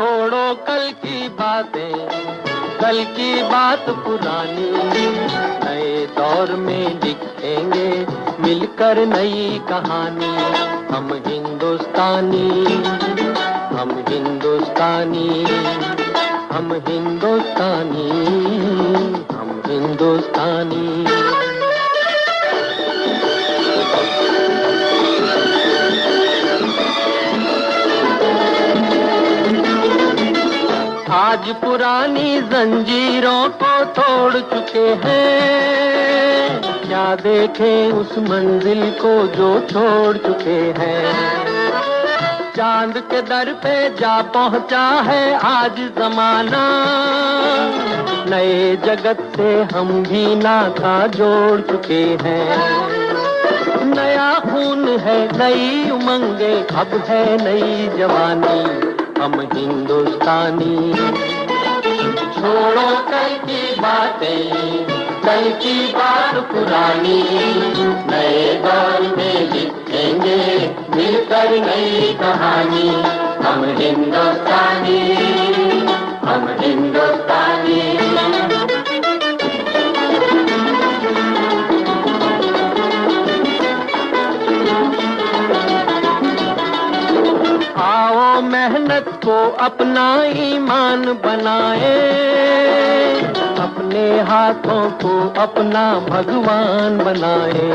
छोड़ो कल की बातें, कल की बात पुरानी, नए दौर में लिखेंगे मिलकर नई कहानी। हम हिंदुस्तानी, हम हिंदुस्तानी, हम हिंदुस्तानी, हम हिंदुस्तानी। आज पुरानी जंजीरों को तोड़ चुके हैं, क्या देखें उस मंजिल को जो छोड़ चुके हैं। चांद के दर पे जा पहुंचा है आज जमाना, नए जगत से हम भी नाता जोड़ चुके हैं। नया खून है, नई उमंगे, अब है नई जवानी। हम हिंदुस्तानी, छोड़ो कल की बातें, कल की बात पुरानी, नए दौर में लिखेंगे मिलकर नई कहानी। हम हिंदुस्तानी, हम हिंदुस्तानी। आओ मेहनत को अपना ईमान बनाए, अपने हाथों को अपना भगवान बनाए।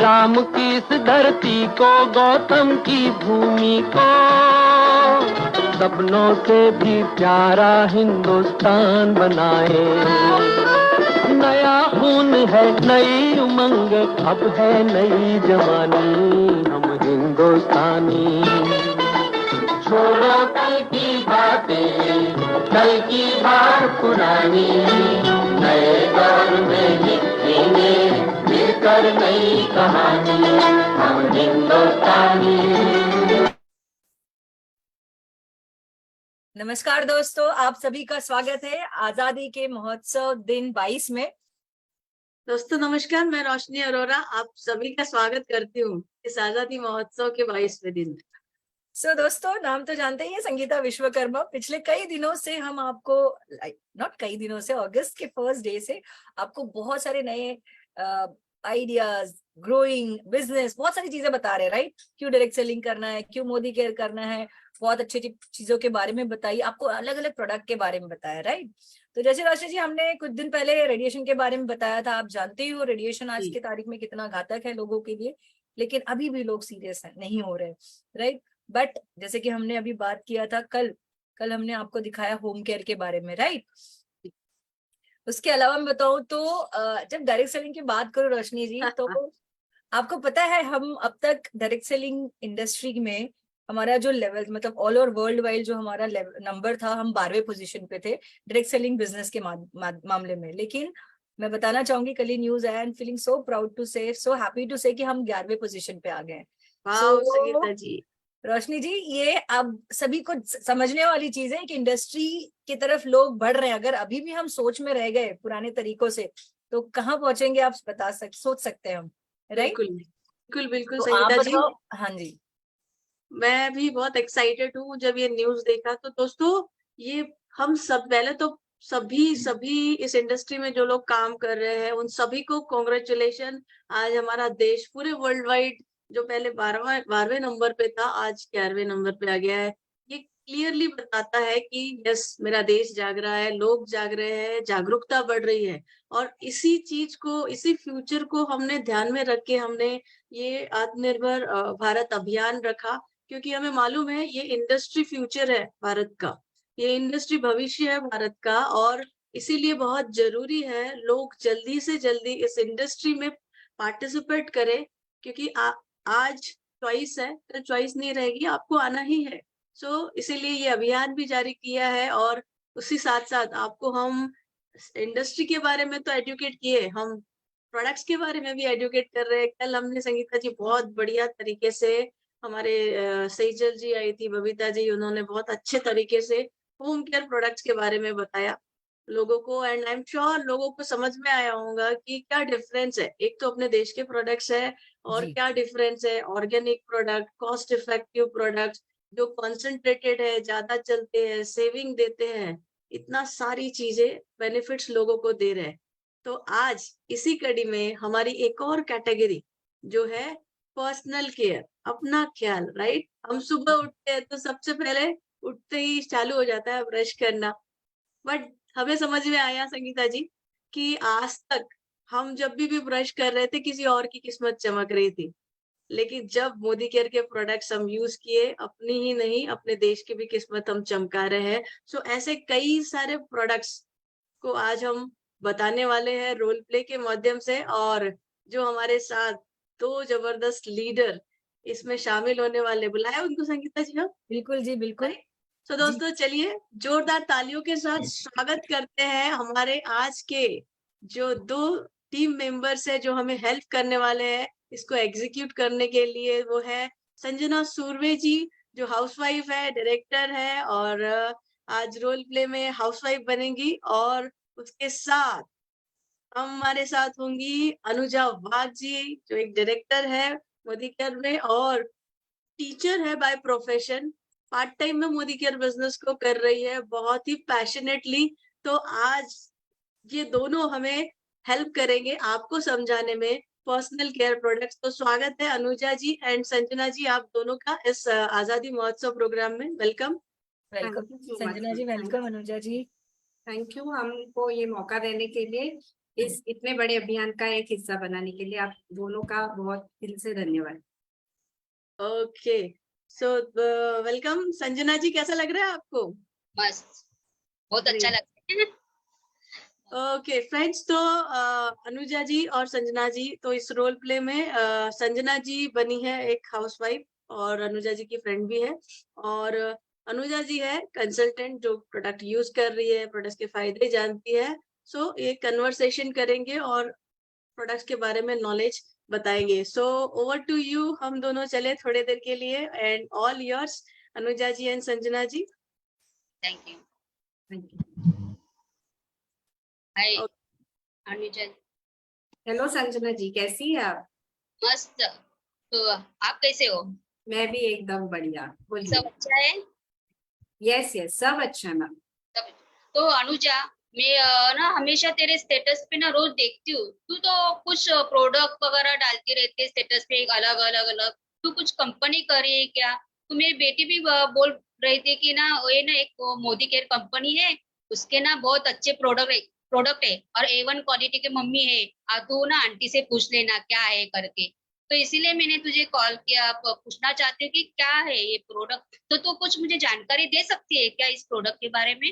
राम की इस धरती को, गौतम की भूमि को, सपनों से भी प्यारा हिंदुस्तान बनाए। नया खून है, नई उमंग, अब है नई जवानी। हम हिंदुस्तानी, छोड़ो कल की बातें, कल की बात पुरानी, नए दौर में लिखेंगे मिलकर नई कहानी। हम हिंदुस्तानी। नमस्कार दोस्तों, आप सभी का स्वागत है आजादी के महोत्सव दिन 22 में। दोस्तों नमस्कार, मैं रोशनी अरोरा आप सभी का स्वागत करती हूँ इस आजादी महोत्सव के 22वें दिन में। दोस्तों, नाम तो जानते ही हैं, संगीता विश्वकर्मा। पिछले कई दिनों से हम आपको, नॉट कई दिनों से, अगस्त के फर्स्ट डे से आपको बहुत सारे नए आइडियाज, ग्रोइंग बिजनेस, बहुत सारी चीजें बता रहे हैं, राइट। क्यों डायरेक्ट सेलिंग करना है, क्यों मोदी केयर करना है, बहुत अच्छी अच्छी चीजों के बारे में बताइए, आपको अलग अलग प्रोडक्ट के बारे में बताया, राइट। तो जैसे रोशनी जी, हमने कुछ दिन पहले रेडिएशन के बारे में बताया था। आप जानते ही हो रेडिएशन आज की तारीख में कितना घातक है लोगों के लिए, लेकिन अभी भी लोग सीरियस नहीं हो रहे, राइट। बट जैसे कि हमने अभी बात किया था कल हमने आपको दिखाया होम केयर के बारे में, राइट। उसके अलावा मैं बताऊं तो जब डायरेक्ट सेलिंग की बात करूं रोशनी जी, तो आपको पता है हम अब तक डायरेक्ट सेलिंग इंडस्ट्री में हमारा जो लेवल, मतलब ऑल ओवर वर्ल्ड वाइड जो हमारा नंबर था, हम 12वें पोजीशन पे थे डायरेक्ट सेलिंग बिजनेस के मामले में। लेकिन मैं बताना चाहूंगी, कल ही न्यूज आया, and feeling so proud to say, so happy to से कि हम 11वें पोजीशन पे आ गए। संगीता जी, रोशनी जी, ये अब सभी को समझने वाली चीज है कि इंडस्ट्री की तरफ लोग बढ़ रहे हैं। अगर अभी भी हम सोच में रह गए पुराने तरीकों से, तो कहाँ पहुंचेंगे आप सोच सकते हैं हम, राइट। बिल्कुल बिल्कुल तो संगीता जी, हाँ जी, मैं भी बहुत एक्साइटेड हूँ जब ये न्यूज देखा। तो दोस्तों, ये हम सब, पहले तो सभी इस इंडस्ट्री में जो लोग काम कर रहे हैं उन सभी को कॉन्ग्रेचुलेशन। आज हमारा देश पूरे वर्ल्ड वाइड, जो पहले 12वें नंबर पे था, आज 11वें नंबर पे आ गया है। ये क्लियरली बताता है कि यस, मेरा देश जाग रहा है, लोग जाग रहे हैं, जागरूकता बढ़ रही है। और इसी चीज को, इसी फ्यूचर को हमने ध्यान में रख के हमने ये आत्मनिर्भर भारत अभियान रखा, क्योंकि हमें मालूम है ये इंडस्ट्री फ्यूचर है भारत का, ये इंडस्ट्री भविष्य है भारत का। और इसीलिए बहुत जरूरी है लोग जल्दी से जल्दी इस इंडस्ट्री में पार्टिसिपेट करें, क्योंकि आज चॉइस है तो चॉइस नहीं रहेगी, आपको आना ही है। इसीलिए ये अभियान भी जारी किया है। और उसी साथ साथ आपको हम इंडस्ट्री के बारे में तो एजुकेट किए, हम प्रोडक्ट्स के बारे में भी एजुकेट कर रहे हैं। कल हमने संगीता जी बहुत बढ़िया तरीके से, हमारे सेजल जी आई थी, बबीता जी, उन्होंने बहुत अच्छे तरीके से होम केयर प्रोडक्ट्स के बारे में बताया लोगों को। एंड आई एम श्योर लोगों को समझ में आया होगा कि क्या डिफरेंस है, एक तो अपने देश के प्रोडक्ट्स है और क्या डिफरेंस है organic product, cost effective products, जो कॉन्सेंट्रेटेड है, ज्यादा चलते हैं, सेविंग देते हैं, इतना सारी चीजें बेनिफिट्स लोगों को दे रहे हैं। तो आज इसी कड़ी में हमारी एक और कैटेगरी जो है पर्सनल केयर, अपना ख्याल, राइट। हम सुबह उठते हैं तो सबसे पहले उठते ही चालू हो जाता है ब्रश करना, बट हमें समझ में आया संगीता जी कि आज तक हम जब भी ब्रश कर रहे थे किसी और की किस्मत चमक रही थी, लेकिन जब मोदी केयर के प्रोडक्ट्स हम यूज किए, अपनी ही नहीं अपने देश की भी किस्मत हम चमका रहे हैं। सो ऐसे कई सारे प्रोडक्ट्स को आज हम बताने वाले हैं रोल प्ले के माध्यम से, और जो हमारे साथ दो जबरदस्त लीडर इसमें शामिल होने वाले, बुलाया उनको संगीता जी हम। बिल्कुल जी, बिल्कुल तो जी। दोस्तों चलिए जोरदार तालियों के साथ स्वागत करते हैं हमारे आज के जो दो टीम मेंबर्स है जो हमें हेल्प करने वाले हैं इसको एग्जीक्यूट करने के लिए। वो है संजना सुरवे जी, जो हाउसवाइफ है, डायरेक्टर है, और आज रोल प्ले में हाउसवाइफ बनेंगी। और उसके साथ हमारे साथ होंगी अनुजा वाघ जी, जो एक डायरेक्टर है मोदी केयर में और टीचर है बाय प्रोफेशन। पार्ट टाइम में मोदी केयर बिजनेस को कर रही है बहुत ही पैशनेटली। तो आज ये दोनों हमें हेल्प करेंगे आपको समझाने में पर्सनल केयर प्रोडक्ट्स। तो स्वागत है अनुजा जी एंड संजना जी, आप दोनों का इस आजादी महोत्सव प्रोग्राम में। Welcome. Welcome Thank you so Sanjana much, ji, ma'am. Welcome Anuja ji. Thank you हमको ये मौका देने के लिए, इस इतने बड़े अभियान का एक हिस्सा बनाने के लिए आप दोनों का बहुत दिल से धन्यवाद। Okay, so welcome. Sanjana ji, कैसा लग रहा है आपको? मस्त, बहुत अच्छा लगता है। ओके फ्रेंड्स, तो अनुजा जी और संजना जी, तो इस रोल प्ले में संजना जी बनी है एक हाउसवाइफ और अनुजा जी की फ्रेंड भी है, और अनुजा जी है कंसल्टेंट जो प्रोडक्ट यूज कर रही है, प्रोडक्ट्स के फायदे जानती है। सो ये कन्वर्सेशन करेंगे और प्रोडक्ट्स के बारे में नॉलेज बताएंगे। सो ओवर टू यू, हम दोनों चले थोड़ी देर के लिए, and all yours Anuja ji and Sanjana ji. Thank you. Thank you. Hi Okay. Anuja. Hello Sanjana ji, कैसी है आप? मस्त। तो आप कैसे हो? मैं भी एकदम बढ़िया, बोलिए। सब अच्छा है? यस यस, सब अच्छा मैम। सब। तो अनुजा, मैं ना हमेशा तेरे स्टेटस पे ना रोज देखती हूँ, तू तो कुछ प्रोडक्ट वगैरह डालती रहती है स्टेटस पे, एक अलग अलग अलग। तू कुछ कंपनी कर रही है क्या? तो मेरी बेटी भी बोल रही थी कि ना ये ना एक मोदी केयर कंपनी है, उसके ना बहुत अच्छे प्रोडक्ट है और A1 क्वालिटी के मम्मी है। तू ना आंटी से पूछ लेना क्या है करके। तो इसीलिए मैंने तुझे कॉल किया, पूछना चाहती हूँ कि क्या है ये प्रोडक्ट। तो तू कुछ मुझे जानकारी दे सकती है क्या इस प्रोडक्ट के बारे में?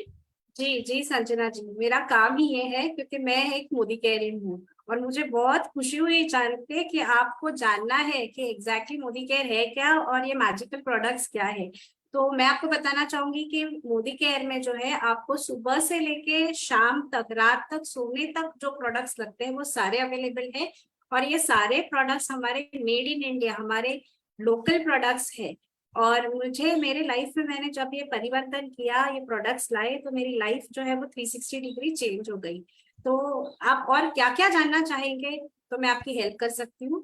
जी जी संजना जी, मेरा काम ही ये है क्योंकि मैं एक मोदी केयरिंग हूँ, और मुझे बहुत खुशी हुई जान के कि आपको जानना है कि एग्जैक्टली मोदी केयर है क्या और ये मैजिकल प्रोडक्ट्स क्या है। तो मैं आपको बताना चाहूंगी कि मोदी केयर में जो है आपको सुबह से लेके शाम तक, रात तक, सोने तक जो प्रोडक्ट्स लगते हैं वो सारे अवेलेबल है। और ये सारे प्रोडक्ट्स हमारे मेड इन इंडिया, हमारे लोकल प्रोडक्ट्स है। और मुझे मेरे लाइफ में, मैंने जब ये परिवर्तन किया, ये प्रोडक्ट्स लाए, तो मेरी लाइफ जो है वो 360 डिग्री चेंज हो गई। तो आप और क्या क्या जानना चाहेंगे तो मैं आपकी हेल्प कर सकती हूँ।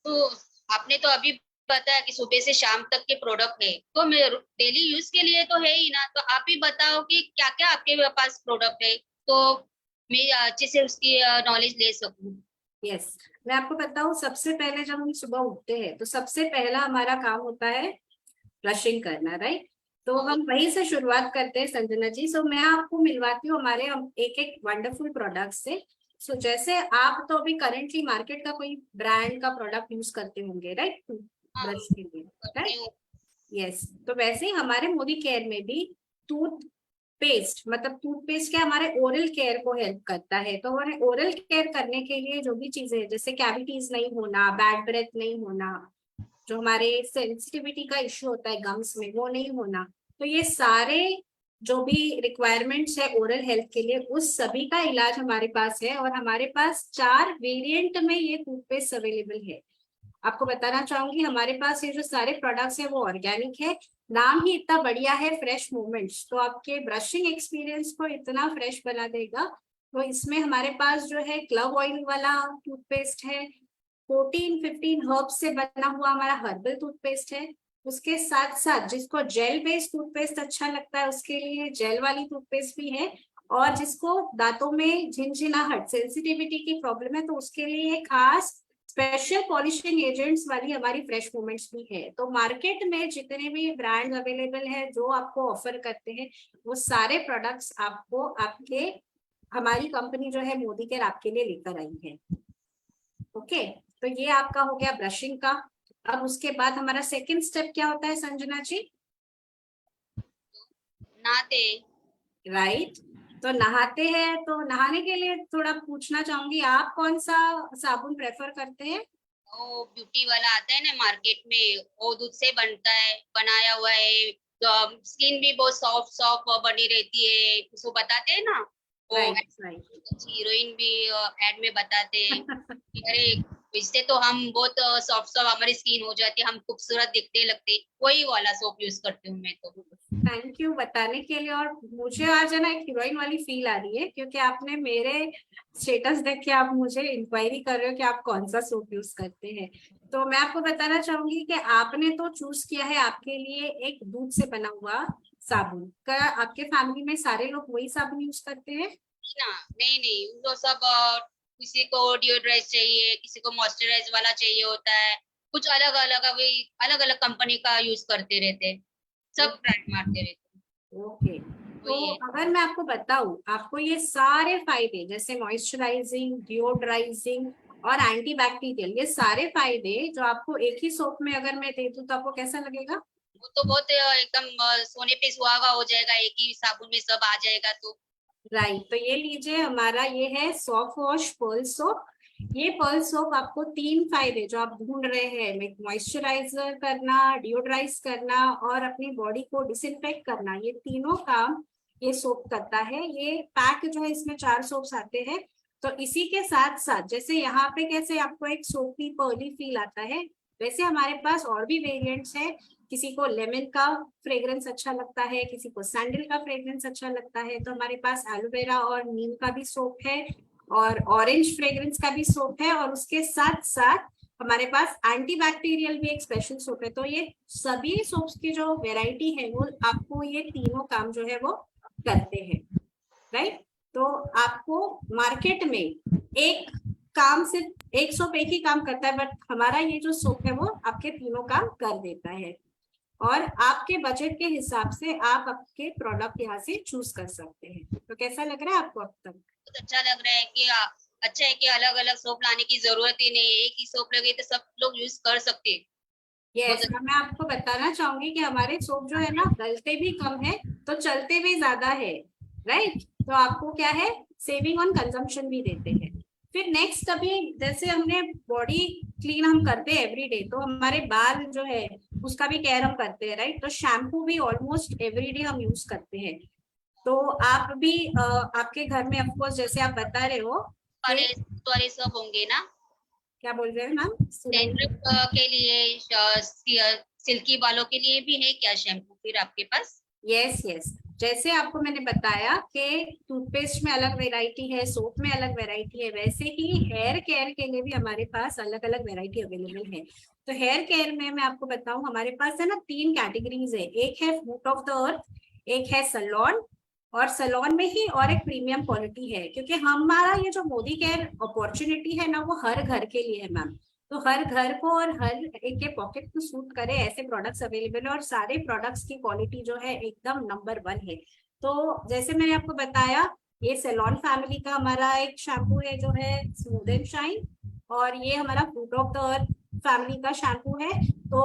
तो आपने तो अभी बताया कि सुबह से शाम तक के प्रोडक्ट है, तो मैं डेली यूज के लिए तो है ही ना। तो आप ही बताओ कि क्या क्या आपके पास प्रोडक्ट है, तो मैं अच्छे से उसकी नॉलेज ले सकूं। यस, मैं आपको बताऊं, सबसे पहले जब हम सुबह उठते हैं तो सबसे पहला हमारा काम होता है ब्रशिंग करना, राइट। तो हम वहीं से शुरुआत करते हैं संजना जी। सो मैं आपको मिलवाती हूँ हमारे एक एक वंडरफुल प्रोडक्ट से। सो जैसे आप तो अभी करेंटली मार्केट का कोई ब्रांड का प्रोडक्ट यूज करते होंगे, राइट, ब्रश के लिए, राइट। यस, तो वैसे ही हमारे मोदी केयर में भी टूथपेस्ट, मतलब टूथपेस्ट क्या हमारे ओरल केयर को हेल्प करता है। तो हमारे ओरल केयर करने के लिए जो भी चीजें हैं, जैसे कैविटीज नहीं होना, बैड ब्रेथ नहीं होना, जो हमारे सेंसिटिविटी का इश्यू होता है गम्स में, वो नहीं होना, तो ये सारे जो भी रिक्वायरमेंट्स है ओरल हेल्थ के लिए, उस सभी का इलाज हमारे पास है। और हमारे पास 4 वेरिएंट में ये टूथपेस्ट अवेलेबल है। आपको बताना चाहूंगी, हमारे पास ये जो सारे प्रोडक्ट्स है वो ऑर्गेनिक है। नाम ही इतना बढ़िया है, फ्रेश मोमेंट्स, तो आपके ब्रशिंग एक्सपीरियंस को इतना फ्रेश बना देगा। तो इसमें हमारे पास जो है क्लव ऑयल वाला टूथपेस्ट है, 14-15 हर्ब्स से बना हुआ हमारा हर्बल टूथपेस्ट है, उसके साथ साथ जिसको जेल बेस्ड टूथपेस्ट अच्छा लगता है उसके लिए जेल वाली टूथपेस्ट भी है, और जिसको दांतों में झिनझिनाहट सेंसिटिविटी की प्रॉब्लम है तो उसके लिए खास स्पेशल पॉलिशिंग एजेंट्स वाली हमारी फ्रेश मोमेंट्स भी है। तो मार्केट में जितने भी ब्रांड्स अवेलेबल है जो आपको ऑफर करते हैं वो सारे प्रोडक्ट्स आपको आपके हमारी कंपनी जो है मोदी केयर आपके लिए लेकर आई है। ओके, तो ये आपका हो गया ब्रशिंग का। अब उसके बाद हमारा सेकंड स्टेप क्या होता है संजना जी? नहाते। राइट, तो नहाते हैं, तो नहाने के लिए थोड़ा पूछना चाहूंगी आप कौन सा साबुन प्रेफर करते हैं? वो ब्यूटी वाला आता है ना मार्केट में, वो दूध से बनता है, बनाया हुआ है, तो स्किन भी बहुत सॉफ्ट सॉफ्ट बनी रहती है, उसको बताते हैं ना वो। राइट हीरोइन भी एड में बताते हैं कि अरे इससे तो हम बहुत सॉफ्ट सॉफ्ट हमारी स्किन हो जाती है, हम खूबसूरत दिखते लगते, वही वाला सोप यूज करती हूँ मैं तो। थैंक यू बताने के लिए। और मुझे आज है ना एक हीरोइन वाली फील आ रही है क्योंकि आपने मेरे स्टेटस देख के आप मुझे इंक्वायरी कर रहे हो कि आप कौन सा सोप यूज करते हैं। तो मैं आपको बताना चाहूंगी कि आपने तो चूज किया है आपके लिए एक दूध से बना हुआ साबुन। क्या आपके फैमिली में सारे लोग वही साबुन यूज करते हैं? ना नहीं नहीं, वो सब किसी को डिओड्रेस चाहिए, किसी को मॉइस्चराइज वाला चाहिए होता है, कुछ अलग अलग अभी अलग अलग कंपनी का यूज करते रहते हैं, सब ब्रांड मारते रहते हैं। ओके, तो वही है। अगर मैं आपको बताऊं आपको ये सारे फायदे जैसे मॉइस्चराइजिंग, डिओड्राइजिंग और एंटीबैक्टीरियल, ये सारे फायदे जो आपको एक ही सोप में अगर मैं दे दूं तो आपको कैसा लगेगा? वो तो बहुत एकदम सोने पे सुहागा हो जाएगा, एक ही साबुन में सब आ जाएगा तो। राइट, तो ये लीजिए हमारा ये है सॉफ्ट वॉश पर्ल सोप। ये पर्ल सोप आपको 3 फायदे जो आप ढूंढ रहे हैं, मॉइस्चराइजर करना, डिओड्राइज करना और अपनी बॉडी को डिसइंफेक्ट करना, ये तीनों काम ये सोप करता है। ये पैक जो है इसमें 4 सोप्स आते हैं। तो इसी के साथ साथ जैसे यहाँ पे कैसे आपको एक सोपी पर्ली फील आता है, वैसे हमारे पास और भी वेरिएंट्स है। किसी को लेमन का फ्रेग्रेंस अच्छा लगता है, किसी को सैंडल का फ्रेग्रेंस अच्छा लगता है, तो हमारे पास एलोवेरा और नीम का भी सोप है और ऑरेंज फ्रेग्रेंस का भी सोप है, और उसके साथ साथ हमारे पास एंटीबैक्टीरियल भी एक स्पेशल सोप है। तो ये सभी सोप्स की जो वेराइटी है वो आपको ये तीनों काम जो है वो करते हैं। राइट, तो आपको मार्केट में एक काम सिर्फ एक सोप एक ही काम करता है, बट हमारा ये जो सोप है वो आपके तीनों काम कर देता है, और आपके बजट के हिसाब से आप आपके प्रोडक्ट यहाँ से चूज कर सकते हैं। तो कैसा लग रहा है आपको अब तक? बहुत अच्छा लग रहा है कि अच्छा है कि अलग अलग सोप लाने की जरूरत ही नहीं है, एक ही सोप लगे तो सब लोग यूज कर सकते हैं। यस, मैं आपको बताना चाहूंगी कि हमारे सोप जो है ना गलते भी कम है तो चलते भी ज्यादा है। राइट, तो आपको क्या है, सेविंग ऑन कंजम्पशन भी देते हैं। फिर नेक्स्ट, अभी जैसे हमने बॉडी क्लीन हम करते हैं एवरीडे, तो हमारे बाल जो है उसका भी केयर हम करते हैं। राइट, तो शैम्पू भी ऑलमोस्ट एवरीडे हम यूज करते हैं। तो आप भी आपके घर में ऑफकोर्स जैसे आप बता रहे हो वाले सब होंगे ना। क्या बोल रहे हैं मैम? डैंड्रफ के लिए सिल्की बालों के लिए भी है क्या शैम्पू फिर आपके पास? यस यस, जैसे आपको मैंने बताया कि टूथपेस्ट में अलग वैरायटी है, सोप में अलग वैरायटी है, वैसे ही हेयर केयर के लिए भी हमारे पास अलग अलग वैरायटी अवेलेबल है। तो हेयर केयर में मैं आपको बताऊं हमारे पास है ना 3 कैटेगरीज है। एक है रूट ऑफ द अर्थ, एक है सैलून, और सैलून में ही और एक प्रीमियम क्वालिटी है, क्योंकि हमारा ये जो मोदी केयर अपॉर्चुनिटी है ना वो हर घर के लिए है मैम। तो हर घर को और हर एक के पॉकेट को सूट करे ऐसे प्रोडक्ट्स अवेलेबल है, और सारे प्रोडक्ट्स की क्वालिटी जो है एकदम नंबर 1 है। तो जैसे मैंने आपको बताया, ये सैलून फैमिली का हमारा एक शैम्पू है जो है स्मूथ एंड शाइन, और ये हमारा fruit of the earth family का शैम्पू है। तो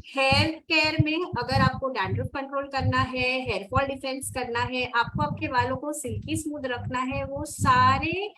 हेयर केयर में अगर आपको डैंड्रफ कंट्रोल करना है, हेयर फॉल डिफेंस करना है, आपको आपके बालों को सिल्की स्मूथ रखना है, वो सारे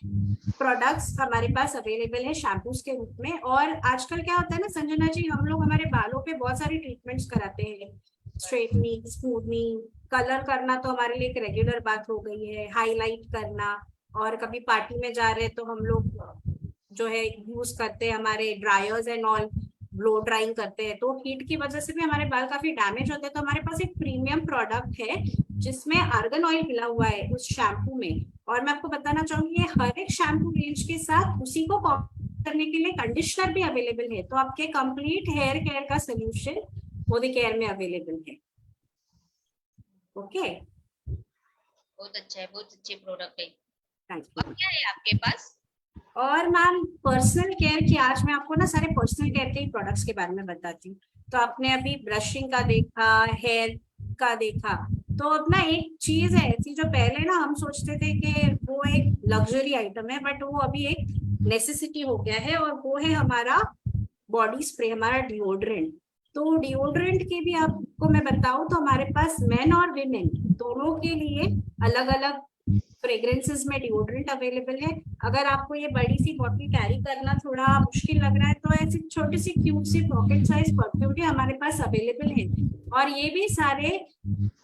प्रोडक्ट्स हमारे पास अवेलेबल है शैम्पूज के रूप में। और आजकल क्या होता है ना संजना जी, हम लोग हमारे बालों पे बहुत सारी ट्रीटमेंट्स कराते हैं, स्ट्रेटनिंग, स्मूथनिंग, कलर करना तो हमारे लिए एक रेगुलर बात हो गई है, हाईलाइट करना, और कभी पार्टी में जा रहे हैं तो हम लोग जो है यूज करते हैं हमारे dryers and all, blow drawing करते हैं, तो हीट की वजह से भी हमारे बाल काफी डैमेज होते हैं। तो हमारे पास एक प्रीमियम प्रोडक्ट है जिसमें आर्गन ऑयल मिला हुआ है उस शैम्पू में, और मैं आपको बताना चाहूंगी ये हर एक शैम्पू रेंज के साथ उसी को करने के लिए कंडीशनर भी अवेलेबल है। तो आपके कंप्लीट हेयर केयर का सोल्यूशन मोदी केयर में अवेलेबल है। ओके, बहुत अच्छा है, बहुत अच्छे प्रोडक्ट है। थैंक और यू। क्या है आपके पास? और मैम पर्सनल केयर की आज मैं आपको ना सारे पर्सनल केयर के प्रोडक्ट्स के बारे में बताती हूँ। तो आपने अभी ब्रशिंग का देखा, हेयर का देखा, तो अब ना एक चीज है ऐसी जो पहले ना हम सोचते थे कि वो एक लग्जरी आइटम है, बट वो अभी एक नेसेसिटी हो गया है, और वो है हमारा बॉडी स्प्रे, हमारा डिओड्रेंट। तो डिओड्रेंट के भी आपको मैं बताऊं तो हमारे पास मेन और विमेन दोनों के लिए अलग अलग फ्रेग्रेंसेस में डिओड्रेंट अवेलेबल है। अगर आपको ये बड़ी सी बॉटल कैरी करना थोड़ा मुश्किल लग रहा है तो ऐसी छोटी सी क्यूट सी पॉकेट साइज परफ्यूम भी हमारे पास अवेलेबल है, और ये भी सारे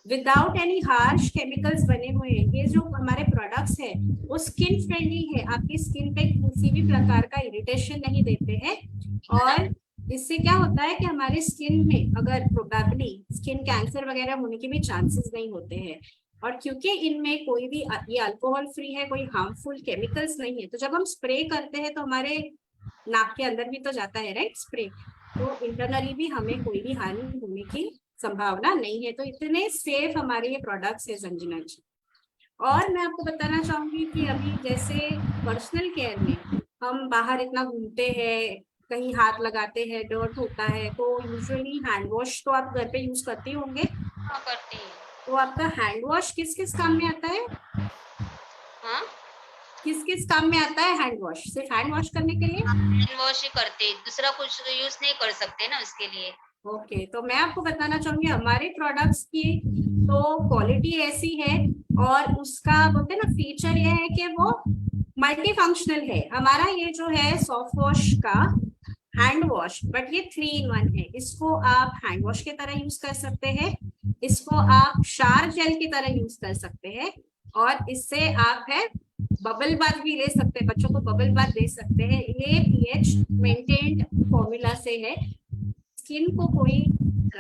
विदाउट एनी हार्श केमिकल्स बने हुए हैं। ये जो हमारे प्रोडक्ट्स है वो स्किन फ्रेंडली है, आपकी स्किन पे किसी भी प्रकार का इरिटेशन नहीं देते हैं, और इससे क्या होता है कि हमारे स्किन में अगर प्रोबेबली स्किन कैंसर वगैरह होने के भी चांसेस नहीं होते हैं। और क्योंकि इनमें कोई भी ये अल्कोहल फ्री है, कोई हार्मफुल केमिकल्स नहीं है, तो जब हम स्प्रे करते हैं तो हमारे नाक के अंदर भी तो जाता है राइट स्प्रे, तो इंटरनली भी हमें कोई भी हानि होने की संभावना नहीं है। तो इतने सेफ हमारे ये प्रोडक्ट्स है संजना जी। और मैं आपको बताना चाहूंगी कि अभी जैसे पर्सनल केयर में हम बाहर इतना घूमते हैं, कहीं हाथ लगाते हैं, डर्ट होता है, तो यूजुअली हैंड वॉश तो आप घर पे यूज करते होंगे। हाँ, करते हैं। तो आपका हैंड वॉश किस किस काम में आता है? हाँ, किस किस काम में आता है हैंड वॉश? सिर्फ हैंड वॉश करने के लिए? हैंड वॉश ही करते हैं, दूसरा कुछ यूज नहीं कर सकते ना उसके लिए। ओके, तो मैं आपको बताना चाहूंगी हमारे प्रोडक्ट्स की तो क्वालिटी ऐसी है, और उसका बोलते हैं ना फीचर ये है कि वो मल्टी फंक्शनल है। हमारा ये जो है सॉफ्ट वॉश का हैंड वॉश, बट ये 3 in 1 है। इसको आप हैंड वॉश की तरह यूज कर सकते हैं, इसको आप शावर जेल की तरह यूज कर सकते हैं, और इससे आप है बबल बाथ भी ले सकते हैं, बच्चों को बबल बाथ दे सकते हैं। ये पीएच मेंटेन्ड फॉर्मूला से है, स्किन को कोई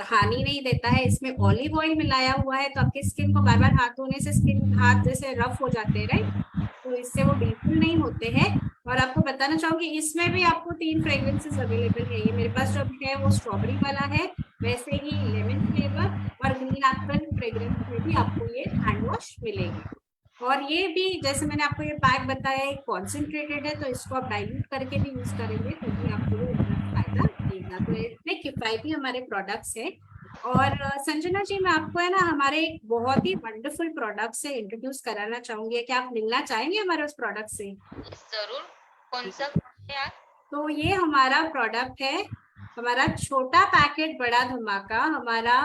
हानि नहीं देता है। इसमें ऑलिव ऑयल मिलाया हुआ है, तो आपकी स्किन को बार बार हाथ धोने से स्किन हाथ जैसे रफ हो जाते हैं राइट, तो इससे वो बिल्कुल नहीं होते हैं। और आपको बताना चाहूंगी इसमें भी आपको 3 फ्रेग्रेंसेस अवेलेबल है। ये मेरे पास जो है वो स्ट्रॉबेरी वाला है, वैसे ही लेमन फ्लेवर और ग्रीन एप्पल फ्रेग्रेंस में भी आपको ये हैंड वॉश मिलेगी। और ये भी जैसे मैंने आपको ये पैक बताया है कॉन्सेंट्रेटेड है, तो इसको आप डाइल्यूट करके भी यूज करेंगे तो भी आपको फायदा देगा। तो इतने किफायती हमारे प्रोडक्ट्स है। और संजना जी मैं आपको है ना हमारे एक बहुत ही वंडरफुल प्रोडक्ट से इंट्रोड्यूस कराना चाहूंगी, क्या आप मिलना चाहेंगे हमारे उस प्रोडक्ट से? जरूर। कौन सा है यार? तो ये हमारा प्रोडक्ट है, हमारा छोटा पैकेट बड़ा धमाका। हमारा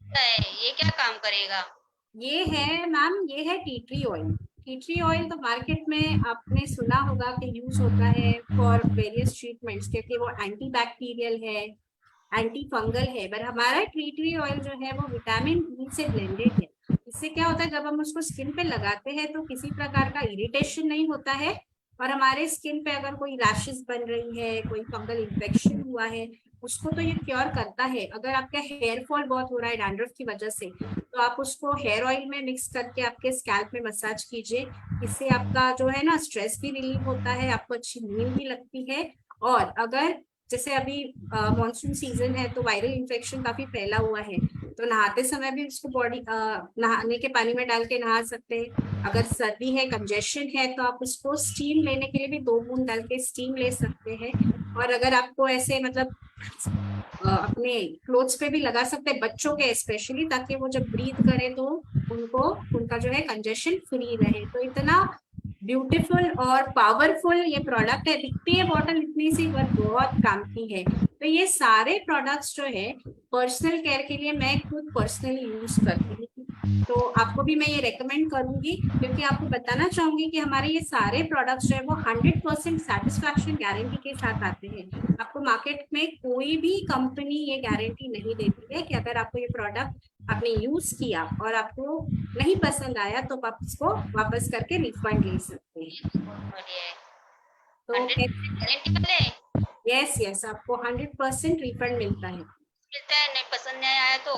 ये क्या काम करेगा? ये है मैम, ये है tea tree oil. Tea tree oil तो मार्केट में आपने सुना होगा कि यूज होता है फॉर वेरियस ट्रीटमेंट्स, क्योंकि वो एंटी बैक्टीरियल है, एंटी फंगल है। पर हमारा टी ट्री ऑयल जो है वो विटामिन ई से ब्लेंडेड है। इससे क्या होता है जब हम उसको स्किन पे लगाते हैं तो किसी प्रकार का इरिटेशन नहीं होता है, और हमारे स्किन पे अगर कोई रैशेस बन रही है, कोई फंगल इन्फेक्शन हुआ है, उसको तो ये क्योर करता है। अगर आपका हेयर फॉल बहुत हो रहा है डैंड्रफ की वजह से, तो आप उसको हेयर ऑयल में मिक्स करके आपके स्कैल्प में मसाज कीजिए। इससे आपका जो है ना स्ट्रेस भी रिलीव होता है, आपको अच्छी नींद भी लगती है। और अगर जैसे अभी मॉनसून सीजन है तो वायरल इन्फेक्शन काफी फैला हुआ है, तो नहाते समय भी उसको बॉडी नहाने के पानी में डाल के नहा सकते हैं। अगर सर्दी है, कंजेशन है, तो आप उसको स्टीम लेने के लिए भी 2 बूंद डाल के स्टीम ले सकते हैं। और अगर आपको ऐसे मतलब अपने क्लोथ्स पे भी लगा सकते हैं, बच्चों के स्पेशली, ताकि वो जब ब्रीथ करें तो उनको उनका जो है कंजेशन फ्री रहे। तो इतना ब्यूटीफुल और पावरफुल ये प्रोडक्ट है। दिखती है बॉटल इतनी सी पर बहुत काम की है। तो ये सारे प्रोडक्ट्स जो है पर्सनल केयर के लिए मैं खुद पर्सनली यूज करती हूँ, तो आपको भी मैं ये रेकमेंड करूंगी, क्योंकि आपको बताना चाहूंगी कि हमारे ये सारे प्रोडक्ट्स जो है वो 100% सेटिस्फैक्शन गारंटी के साथ आते हैं। आपको मार्केट में कोई भी कंपनी ये गारंटी नहीं देती है कि अगर आपको ये प्रोडक्ट आपने यूज किया और आपको नहीं पसंद आया तो आप इसको वापस करके रिफंड ले सकते हैं। बढ़िया है। तो 100% वाले है? यस आपको 100% रिफंड मिलता है। मिलता है, नहीं पसंद नहीं आया तो?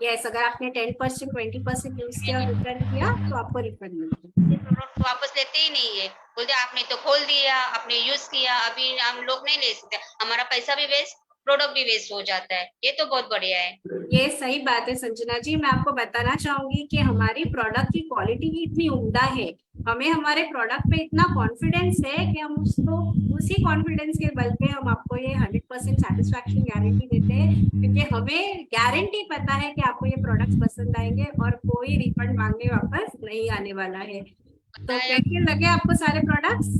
यस, अगर आपने 10% 20% यूज किया और रिटर्न किया तो आपको रिफंड मिलता है। प्रोडक्ट वापस लेते ही नहीं है, बोलते आपने तो खोल दिया, आपने यूज किया, अभी हम लोग नहीं ले सकते, हमारा पैसा भी वेस्ट। प्रोडक्ट भी वेस्ट हो जाता है। ये तो बहुत बढ़िया है। ये सही बात है संजना जी। मैं आपको बताना चाहूंगी कि हमारी प्रोडक्ट की क्वालिटी भी इतनी उम्दा है, हमें हमारे प्रोडक्ट पे इतना कॉन्फिडेंस है कि हम उसको उसी कॉन्फिडेंस के बल पे हम आपको ये 100% सेटिस्फैक्शन गारंटी देते हैं, क्योंकि हमें गारंटी पता है कि आपको ये प्रोडक्ट्स पसंद आएंगे और कोई रिफंड मांगने वापस नहीं आने वाला है। तो कैसे लगे आपको सारे प्रोडक्ट्स?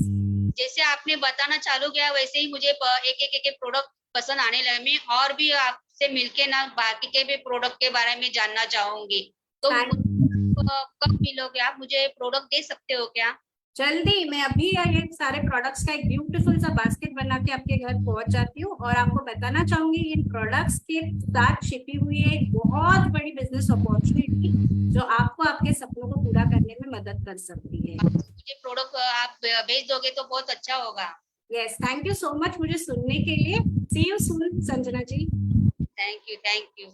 जैसे आपने बताना चालू किया वैसे ही मुझे एक प्रोडक्ट पसंद आने लगे। मैं और भी आपसे मिलके ना बाकी के भी प्रोडक्ट के बारे में जानना चाहूंगी। तो कब मिलोगे आप? मुझे प्रोडक्ट दे सकते हो क्या? जल्दी, मैं अभी ये सारे प्रोडक्ट्स का एक ब्यूटीफुल सा बास्केट बना के आपके घर पहुंच जाती हूँ और आपको बताना चाहूंगी इन प्रोडक्ट्स के साथ छिपी हुई है एक बहुत बड़ी बिजनेस अपॉर्चुनिटी जो आपको आपके सपनों को पूरा करने में मदद कर सकती है। मुझे प्रोडक्ट आप भेज दोगे तो बहुत अच्छा होगा। Yes, thank you so much मुझे सुनने के लिए। See you soon Sanjana ji. Thank you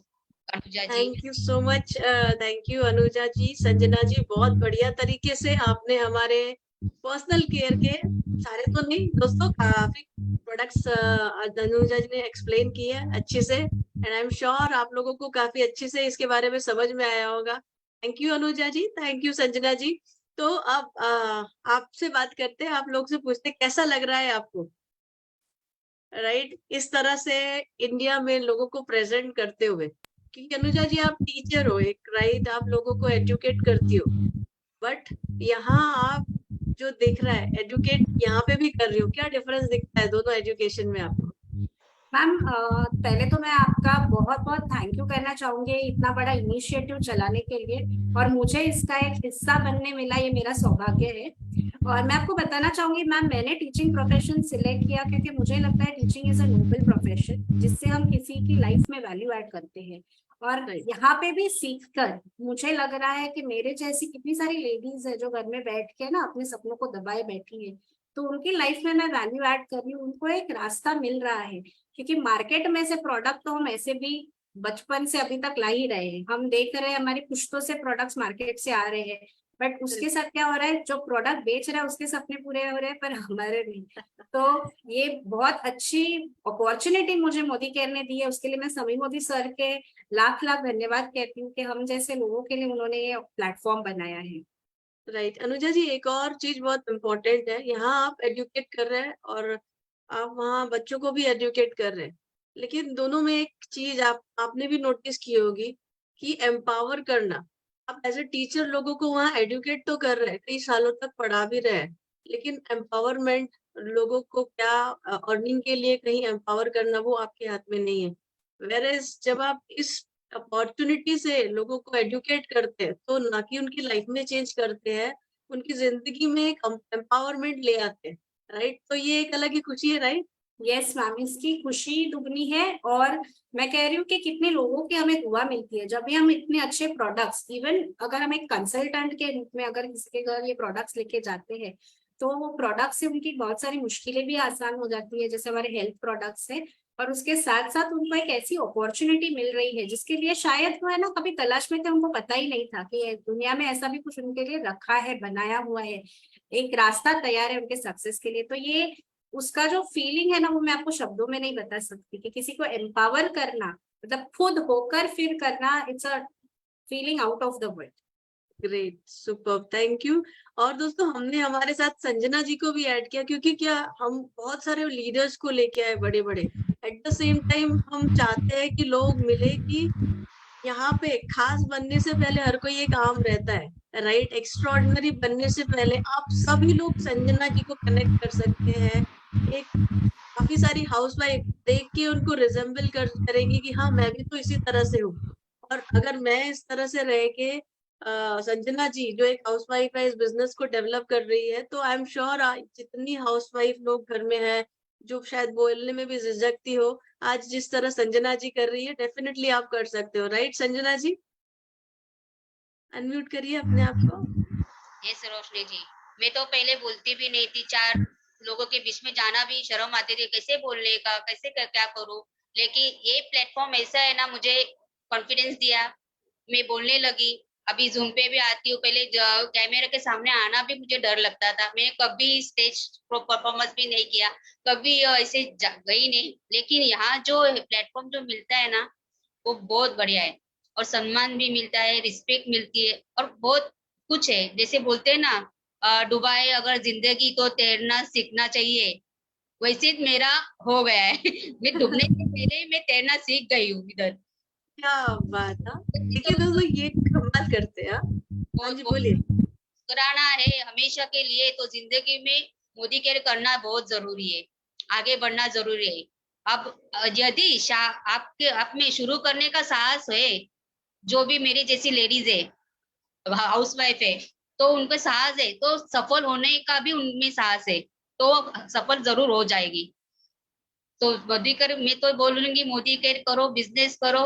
Anuja ji. Thank you so much, thank you Anuja ji. Sanjana ji, बहुत बढ़िया तरीके से आपने हमारे पर्सनल केयर के सारे तो नहीं दोस्तों, काफी प्रोडक्ट्स अनुजा जी ने एक्सप्लेन किए अच्छे से, एंड आई एम श्योर आप लोगों को काफी अच्छे से इसके बारे में समझ में आया होगा। Thank you Anuja ji, thank you Sanjana ji. तो अब आपसे बात करते हैं, आप लोग से पूछते हैं कैसा लग रहा है आपको, राइट इस तरह से इंडिया में लोगों को प्रेजेंट करते हुए, क्योंकि अनुजा जी आप टीचर हो एक, राइट आप लोगों को एजुकेट करती हो, बट यहाँ आप जो दिख रहा है एजुकेट यहाँ पे भी कर रही हो, क्या डिफरेंस दिखता है दोनों एजुकेशन में आपको? मैम पहले तो मैं आपका बहुत बहुत थैंक यू करना चाहूंगी इतना बड़ा इनिशिएटिव चलाने के लिए, और मुझे इसका एक हिस्सा बनने मिला ये मेरा सौभाग्य है। और मैं आपको बताना चाहूंगी मैम, मैंने टीचिंग प्रोफेशन सिलेक्ट किया क्योंकि मुझे लगता है teaching is a noble profession जिससे हम किसी की लाइफ में वैल्यू ऐड करते हैं। और यहाँ पे भी सीखकर मुझे लग रहा है कि मेरे जैसी कितनी सारी लेडीज है जो घर में बैठ के ना अपने सपनों को दबाए बैठी है, तो उनकी लाइफ में मैं वैल्यू ऐड कर रही हूँ, उनको एक रास्ता मिल रहा है। क्योंकि मार्केट में से प्रोडक्ट तो हम ऐसे भी बचपन से अभी तक ला ही रहे हैं, हम देख रहे हैं हमारी पुश्तों से प्रोडक्ट्स मार्केट से आ रहे हैं, बट उसके साथ क्या हो रहा है, जो प्रोडक्ट बेच रहा है उसके सपने पूरे हो रहे हैं पर हमारे नहीं। तो ये बहुत अच्छी अपॉर्चुनिटी मुझे मोदी केयर ने दी है, उसके लिए मैं समीर मोदी सर के लाख लाख धन्यवाद कहती हूँ कि हम जैसे लोगों के लिए उन्होंने ये प्लेटफॉर्म बनाया है। राइट अनुजा जी, एक और चीज बहुत इम्पोर्टेंट है, यहाँ आप एजुकेट कर रहे हैं और आप वहाँ बच्चों को भी एजुकेट कर रहे हैं, लेकिन दोनों में एक चीज आपने भी नोटिस की होगी कि एम्पावर करना। आप एज ए टीचर लोगों को वहाँ एजुकेट तो कर रहे हैं, कई सालों तक पढ़ा भी रहे हैं, लेकिन एम्पावरमेंट लोगों को क्या अर्निंग के लिए कहीं एम्पावर करना वो आपके हाथ में नहीं है। वेरएज जब आप इस अपॉर्चुनिटी से लोगों को एजुकेट करते हैं तो ना कि उनकी लाइफ में चेंज करते हैं, उनकी जिंदगी में एक एम्पावरमेंट ले आते हैं, राइट? तो ये एक अलग ही खुशी है, राइट? यस मैम, इसकी खुशी दुगनी है। और मैं कह रही हूँ कि कितने लोगों की हमें दुआ मिलती है जब भी हम इतने अच्छे प्रोडक्ट्स, इवन अगर हम एक कंसल्टेंट के रूप में अगर किसी के घर ये प्रोडक्ट्स लेके जाते हैं तो वो प्रोडक्ट से उनकी बहुत सारी मुश्किलें भी आसान हो जाती है, जैसे हमारे हेल्थ प्रोडक्ट्स है, और उसके साथ साथ उनको एक ऐसी अपॉर्चुनिटी मिल रही है जिसके लिए शायद वो है ना कभी तलाश में थे, उनको पता ही नहीं था कि दुनिया में ऐसा भी कुछ उनके लिए रखा है, बनाया हुआ है, एक रास्ता तैयार है उनके सक्सेस के लिए। तो ये उसका जो फीलिंग है ना वो मैं आपको शब्दों में नहीं बता सकती कि किसी को एम्पावर करना मतलब खुद होकर फिर करना, it's a feeling out of the world. Great, super, thank you. और दोस्तों हमने हमारे साथ संजना जी को भी ऐड किया, क्योंकि क्या हम बहुत सारे लीडर्स को लेके आए बड़े बड़े, एट द सेम टाइम हम चाहते हैं कि लोग मिले, कि यहाँ पे खास बनने से पहले हर कोई एक आम रहता है, राइट? एक्स्ट्रॉर्डिनरी बनने से पहले आप सभी लोग संजना जी को कनेक्ट कर सकते हैं। एक काफी सारी हाउसवाइफ देख के उनको रिजेंबल करेंगी कि हाँ मैं भी तो इसी तरह से हूँ, और अगर मैं इस तरह से रह के संजना जी जो एक हाउसवाइफ है इस बिजनेस को डेवलप कर रही है, तो आई एम श्योर जितनी हाउसवाइफ लोग घर में है जो शायद बोलने में भी झिझकती हो, आज जिस तरह संजना जी कर रही है डेफिनेटली आप कर सकते हो, राइट संजना जी? अनम्यूट करिए अपने आप को। यस रोशनी जी, मैं तो पहले बोलती भी नहीं थी, 4 लोगों के बीच में जाना भी शर्म आती थी, कैसे बोलने का, कैसे क्या करूं। लेकिन ये प्लेटफॉर्म ऐसा है ना, मुझे कॉन्फिडेंस दिया, मैं बोलने लगी। अभी जूम पे भी आती हूँ, पहले कैमरे के सामने आना भी मुझे डर लगता था, मैंने कभी स्टेज परफॉर्मेंस भी नहीं किया, कभी ऐसे गई नहीं, लेकिन यहाँ जो प्लेटफॉर्म जो मिलता है ना वो बहुत बढ़िया है, और सम्मान भी मिलता है, रिस्पेक्ट मिलती है, और बहुत कुछ है। जैसे बोलते हैं ना डुबाए अगर जिंदगी तो तैरना सीखना चाहिए, वैसे मेरा हो गया है। मैं डूबने से पहले ही मैं तैरना सीख गई हूँ इधर। क्या बात है। देखिए तो दोस्तों, ये कमाल करते हैं। हाँ बहुत जी, बहुत बोलिए। मुस्कुराना है हमेशा के लिए, तो जिंदगी में मोदी केयर करना बहुत जरूरी है, आगे बढ़ना जरूरी है। अब यदि आपके आप में शुरू करने का साहस है, जो भी मेरी जैसी लेडीज है, हाउस वाइफ है, तो उनपे साहस है, तो सफल होने का भी उनमें साहस है, तो सफल जरूर हो जाएगी। तो मोदी कर मैं तो बोलूंगी मोदी केयर करो, बिजनेस करो,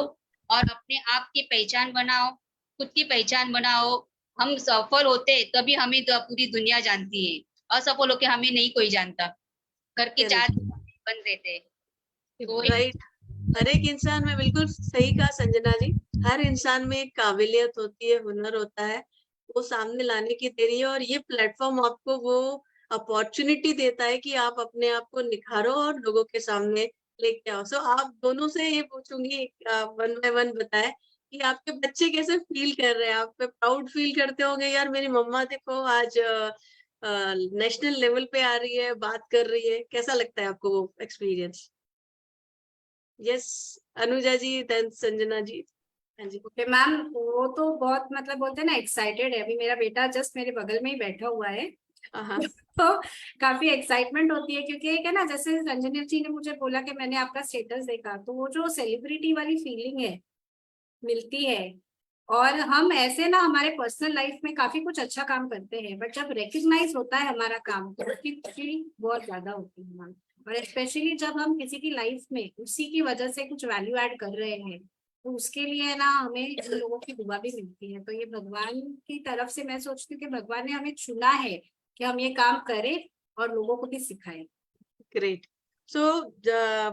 और अपने आप की पहचान बनाओ, खुद की पहचान बनाओ। हम सफल होते तभी हमें पूरी दुनिया जानती है, असफल होके हमें नहीं कोई जानता, घर की चार करेक्ट, दीवारें बंद रहते हैं। तो राइट। हर एक इंसान में, बिल्कुल सही कहा संजना जी। हर इंसान में एक काबिलियत होती है, हुनर होता है, वो सामने लाने की देरी है, और ये प्लेटफॉर्म आपको वो अपॉर्चुनिटी देता है कि आप अपने आप को निखारो और लोगों के सामने लेके आओ। सो आप दोनों से ये पूछूंगी, वन बाय वन बताए कि आपके बच्चे कैसे फील कर रहे हैं, आप पे प्राउड फील करते होंगे, यार मेरी मम्मा देखो आज नेशनल लेवल पे आ रही है, बात कर रही है। कैसा लगता है आपको वो एक्सपीरियंस? यस, अनुजा जी, देन संजना जी। हाँ जी। ओके मैम, वो तो बहुत मतलब बोलते हैं ना एक्साइटेड है। अभी मेरा बेटा जस्ट मेरे बगल में ही बैठा हुआ है। हाँ, तो काफी एक्साइटमेंट होती है, क्योंकि एक है ना, जैसे संजना जी ने मुझे बोला कि मैंने आपका स्टेटस देखा, तो वो जो सेलिब्रिटी वाली फीलिंग है मिलती है। और हम ऐसे ना हमारे पर्सनल लाइफ में काफी कुछ अच्छा काम करते हैं, बट जब रिकग्नाइज होता है हमारा काम तो उसकी खुशी बहुत ज्यादा होती है मैम। और स्पेशली जब हम किसी की लाइफ में उसी की वजह से कुछ वैल्यू ऐड कर रहे हैं, तो उसके लिए ना हमें इन लोगों की दुआ भी मिलती है। तो ये भगवान की तरफ से मैं सोचती हूँ कि भगवान ने हमें चुना है कि हम ये काम करें और लोगों को भी सिखाएं। ग्रेट। सो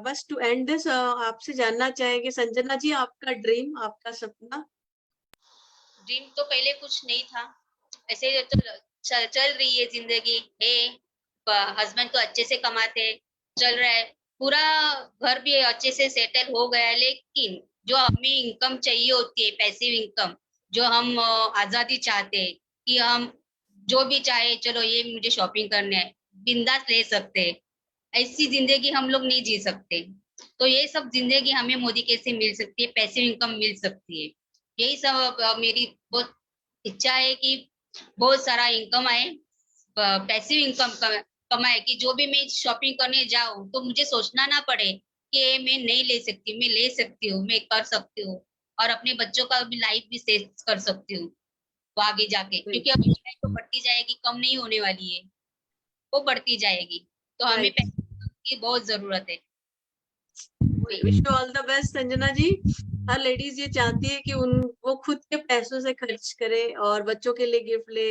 बस टू एंड दिस, आपसे जानना चाहेंगे संजना जी, आपका ड्रीम, आपका सपना? ड्रीम तो पहले कुछ नहीं था, ऐसे चल रही है जिंदगी है, हस्बैंड तो अच्छे से कमाते, चल रहा है, पूरा घर भी अच्छे से सेटल हो गया है, लेकिन जो हमें इनकम चाहिए होती है, पैसिव इनकम, जो हम आजादी चाहते हैं कि हम जो भी चाहे, चलो ये मुझे शॉपिंग करने है, बिंदास ले सकते हैं, ऐसी जिंदगी हम लोग नहीं जी सकते। तो ये सब जिंदगी हमें मोदी कैसे मिल सकती है, पैसिव इनकम मिल सकती है, यही सब मेरी बहुत इच्छा है कि बहुत सारा इनकम आए, पैसिव इनकम कमाए, कि जो भी मैं शॉपिंग करने जाऊं तो मुझे सोचना ना पड़े कि ये मैं नहीं ले सकती, मैं ले सकती हूँ, मैं कर सकती हूँ, और अपने बच्चों का भी लाइफ भी सेव कर सकती हूँ वो आगे जाके, क्योंकि अब महंगाई तो बढ़ती जाएगी, कम नहीं होने वाली है, वो बढ़ती जाएगी, तो हमें राइट। पैसे की बहुत जरूरत है। Wish you all the best Sanjana ji. हर लेडीज ये चाहती है कि उन वो खुद के पैसों से खर्च करे और बच्चों के लिए गिफ्ट ले,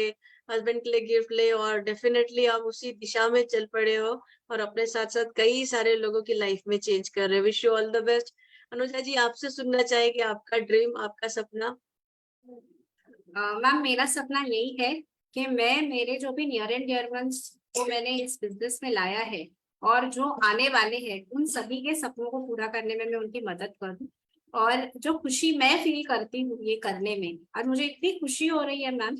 हस्बैंड के लिए गिफ्ट ले, और डेफिनेटली आप उसी दिशा में चल पड़े हो और अपने साथ साथ कई सारे लोगों की लाइफ में चेंज कर रहे हो। Wish you all the best. Anuja ji, आपसे सुनना चाहेंगे आपका ड्रीम, आपका सपना? मैम, मेरा सपना यही है कि मैं मेरे जो भी नियर एंड डियर वंस को मैंने इस बिजनेस में लाया है और जो आने वाले हैं, उन सभी के सपनों को पूरा करने में मैं उनकी मदद करूं। और जो खुशी मैं फील करती हूँ ये करने में, और मुझे इतनी खुशी हो रही है मैम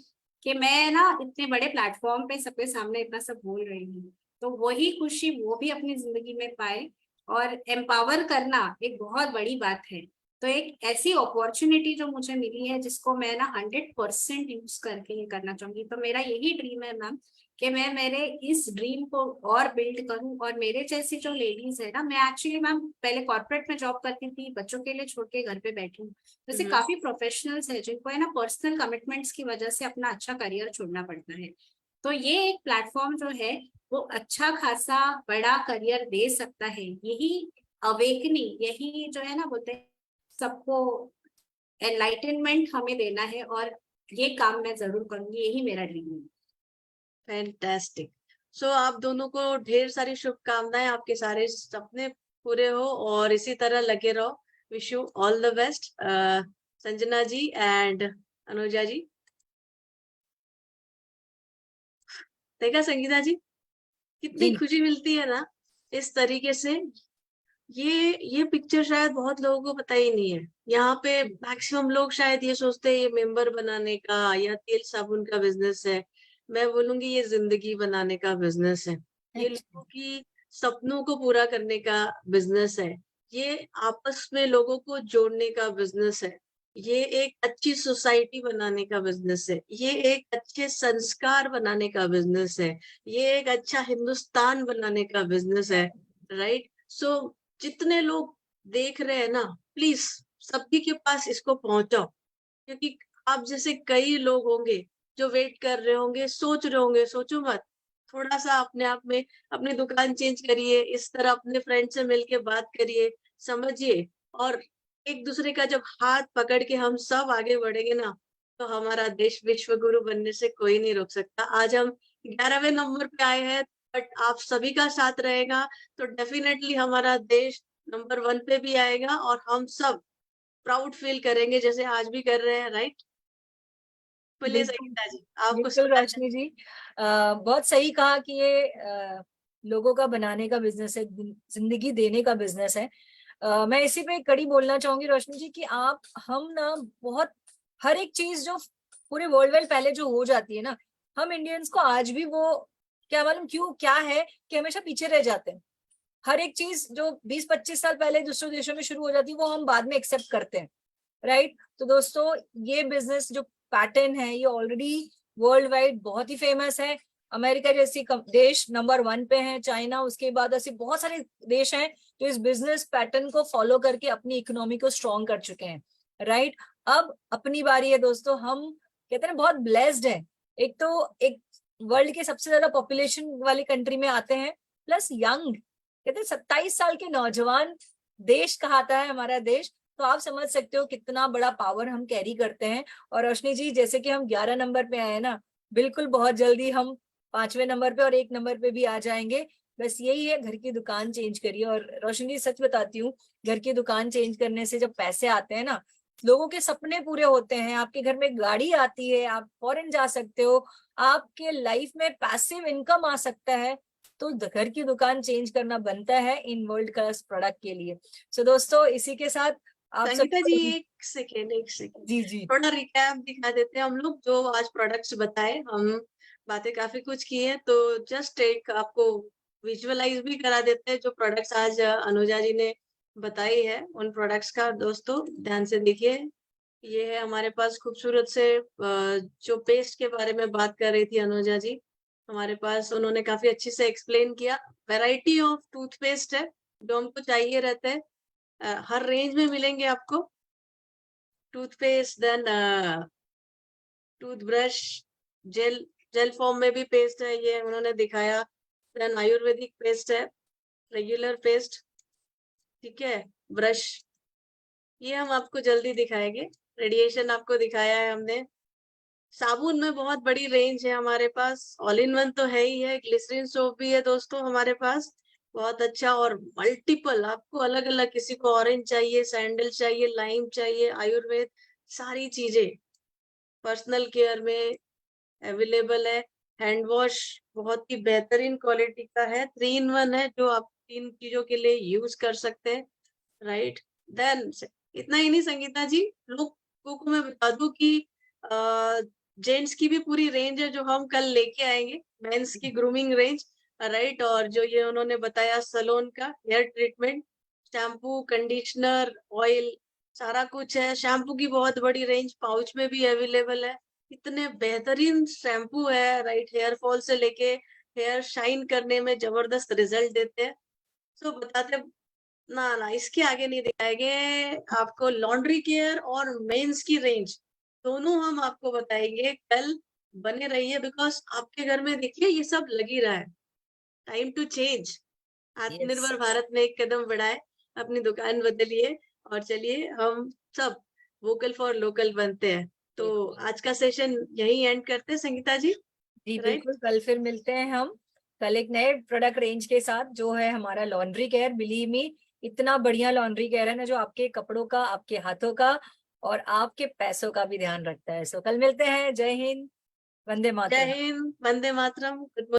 कि मैं ना इतने बड़े प्लेटफॉर्म पे सबके सामने इतना सब बोल रही हूँ, तो वही खुशी वो भी अपनी जिंदगी में पाए। और एम्पावर करना एक बहुत बड़ी बात है। तो एक ऐसी अपॉर्चुनिटी जो मुझे मिली है जिसको मैं ना 100% यूज करके ये करना चाहूंगी। तो मेरा यही ड्रीम है मैम कि मैं मेरे इस ड्रीम को और बिल्ड करूं, और मेरे जैसी जो लेडीज है ना, मैं एक्चुअली मैम पहले कॉर्पोरेट में जॉब करती थी, बच्चों के लिए छोड़ के घर पे बैठी हूँ। जैसे काफी प्रोफेशनल्स है जिनको है ना पर्सनल कमिटमेंट्स की वजह से अपना अच्छा करियर छोड़ना पड़ता है। तो ये एक प्लेटफॉर्म जो है वो अच्छा खासा बड़ा करियर दे सकता है। यही अवेकनिंग, यही जो है ना बोलते हैं सबको एनलाइटनमेंट हमें देना है, और ये काम मैं जरूर करूंगी, यही मेरा ड्रीम है। फैंटास्टिक। सो आप दोनों को ढेर सारी शुभकामनाएं, आपके सारे सपने पूरे हो और इसी तरह लगे रहो। Wish you all the best Sanjana ji and Anuja ji. देखा संगीता जी, कितनी जी। खुशी मिलती है ना इस तरीके से। ये पिक्चर शायद बहुत लोगों को पता ही नहीं है। यहाँ पे मैक्सिमम लोग शायद ये सोचते हैं ये मेंबर बनाने का या तेल साबुन का बिजनेस है। मैं बोलूंगी ये जिंदगी बनाने का बिजनेस है। ये लोगों की सपनों को पूरा करने का बिजनेस है। ये आपस में लोगों को जोड़ने का बिजनेस है। ये एक अच्छी सोसाइटी बनाने का बिजनेस है। ये एक अच्छे संस्कार बनाने का बिजनेस है। ये एक अच्छा हिंदुस्तान बनाने का बिजनेस है। राइट। सो जितने लोग देख रहे हैं ना, प्लीज सभी के पास इसको पहुंचाओ, क्योंकि आप जैसे कई लोग होंगे जो वेट कर रहे होंगे, सोच रहे होंगे। सोचो मत, थोड़ा सा अपने आप में अपनी दुकान चेंज करिए, इस तरह अपने फ्रेंड से मिलके बात करिए, समझिए, और एक दूसरे का जब हाथ पकड़ के हम सब आगे बढ़ेंगे ना, तो हमारा देश विश्व गुरु बनने से कोई नहीं रोक सकता। आज हम 11वें नंबर पे आए हैं, बट आप सभी का साथ रहेगा तो डेफिनेटली हमारा देश नंबर 1 पे भी आएगा, और हम सब प्राउड फील करेंगे जैसे आज भी कर रहे हैं। राइट। बोलिए बिल्कुल संगीता जी, आप कुछ बिल्कुल सुनना रोशनी जी, बहुत सही कहा कि ये लोगों का बनाने का बिजनेस है, जिंदगी देने का बिजनेस है। मैं इसी पे कड़ी बोलना चाहूंगी रोशनी जी कि आप हम ना बहुत हर एक चीज जो पूरे वर्ल्ड वाइड पहले जो हो जाती है ना, हम इंडियंस को आज भी वो क्या मालूम क्यों क्या है कि हमेशा पीछे रह जाते हैं। हर एक चीज जो 20-25 साल पहले दूसरे देशों में शुरू हो जाती है वो हम बाद में एक्सेप्ट करते हैं। राइट। तो दोस्तों ये बिजनेस जो पैटर्न है ये ऑलरेडी वर्ल्ड वाइड बहुत ही फेमस है। अमेरिका जैसी देश नंबर 1 पे है, चाइना उसके बाद ऐसे बहुत सारे देश हैं जो इस बिजनेस पैटर्न को फॉलो करके अपनी इकोनॉमी को स्ट्रॉन्ग कर चुके हैं। राइट। अब अपनी बारी है दोस्तों, हम कहते हैं बहुत ब्लेस्ड है। एक तो एक वर्ल्ड के सबसे ज्यादा पॉपुलेशन वाली कंट्री में आते हैं, प्लस यंग, कहते हैं 27 साल के नौजवान देश कहलाता है हमारा देश। तो आप समझ सकते हो कितना बड़ा पावर हम कैरी करते हैं। और रोशनी जी जैसे कि हम 11 नंबर पे आए ना, बिल्कुल बहुत जल्दी हम 5वें नंबर पे और 1 नंबर पे भी आ जाएंगे। बस यही है, घर की दुकान चेंज करिए। और रोशनी जी सच बताती हूँ, घर की दुकान चेंज करने से जब पैसे आते हैं ना, लोगों के सपने पूरे होते हैं। आपके घर में गाड़ी आती है, आप फॉरेन जा सकते हो, आपके लाइफ में पैसिव इनकम आ सकता है। तो घर की दुकान चेंज करना बनता है इन वर्ल्ड क्लास प्रोडक्ट के लिए। सो दोस्तों इसी के साथ आप सब संगीता जी, एक सेकेंड जी जी थोड़ा रिकैप दिखा देते हैं हम लोग। जो आज प्रोडक्ट्स बताए, हम बातें काफी कुछ की है, तो जस्ट एक आपको विजुअलाइज भी करा देते हैं जो प्रोडक्ट्स आज अनुजा जी ने बताई है उन प्रोडक्ट्स का। दोस्तों ध्यान से देखिए, ये है हमारे पास खूबसूरत से जो पेस्ट के बारे में बात कर रही थी अनुजा जी, हमारे पास उन्होंने काफी अच्छे से एक्सप्लेन किया। वैरायटी ऑफ टूथपेस्ट है जो हमको चाहिए रहता है, हर रेंज में मिलेंगे आपको toothpaste. Then toothbrush, gel, gel form में भी पेस्ट है, ये उन्होंने दिखाया। देन आयुर्वेदिक पेस्ट है, रेगुलर पेस्ट, ठीक है, ब्रश, ये हम आपको जल्दी दिखाएंगे। रेडिएशन आपको दिखाया है हमने। साबुन में बहुत बड़ी रेंज है हमारे पास, ऑल इन वन तो है ही है, ग्लिसरीन सोप भी है दोस्तों हमारे पास, बहुत अच्छा। और मल्टीपल आपको अलग अलग, किसी को ऑरेंज चाहिए, सैंडल चाहिए, लाइम चाहिए, आयुर्वेद, सारी चीजें पर्सनल केयर में अवेलेबल है। हैंड वॉश बहुत ही बेहतरीन क्वालिटी का है, 3 in 1 है जो आप 3 चीजों के लिए यूज कर सकते हैं। राइट। देन इतना ही नहीं संगीता जी, लोगों को मैं बता दूं कि जेंट्स की भी पूरी रेंज है जो हम कल लेके आएंगे, मेंस की ग्रूमिंग रेंज। राइट। और जो ये उन्होंने बताया सलोन का hair treatment, shampoo, conditioner, oil, सारा कुछ है। शैम्पू की बहुत बड़ी रेंज पाउच में भी अवेलेबल है, इतने बेहतरीन शैम्पू है। राइट। हेयर फॉल से लेके हेयर शाइन करने में जबरदस्त रिजल्ट देते हैं। तो बताते ना ना इसके आगे नहीं दिखाएंगे आपको। लॉन्ड्री केयर और मेंस की रेंज दोनों हम आपको बताएंगे कल, बने रहिए, बिकॉज आपके घर में देखिए ये सब लग ही रहा है। टाइम टू चेंज, यस आत्मनिर्भर भारत में एक कदम बढ़ाए, अपनी दुकान बदलिए, और चलिए हम सब वोकल फॉर लोकल बनते हैं। तो आज का सेशन यही एंड करते हैं संगीता जी। जी राइट। बिल्कुल, कल फिर मिलते हैं हम, कल एक नए प्रोडक्ट रेंज के साथ जो है हमारा लॉन्ड्री केयर। बिलीव मी, इतना बढ़िया लॉन्ड्री केयर है ना जो आपके कपड़ों का, आपके हाथों का और आपके पैसों का भी ध्यान रखता है। सो कल मिलते हैं। जय हिंद, वंदे जय मातरम। हिंद, वंदे मातरम, गुड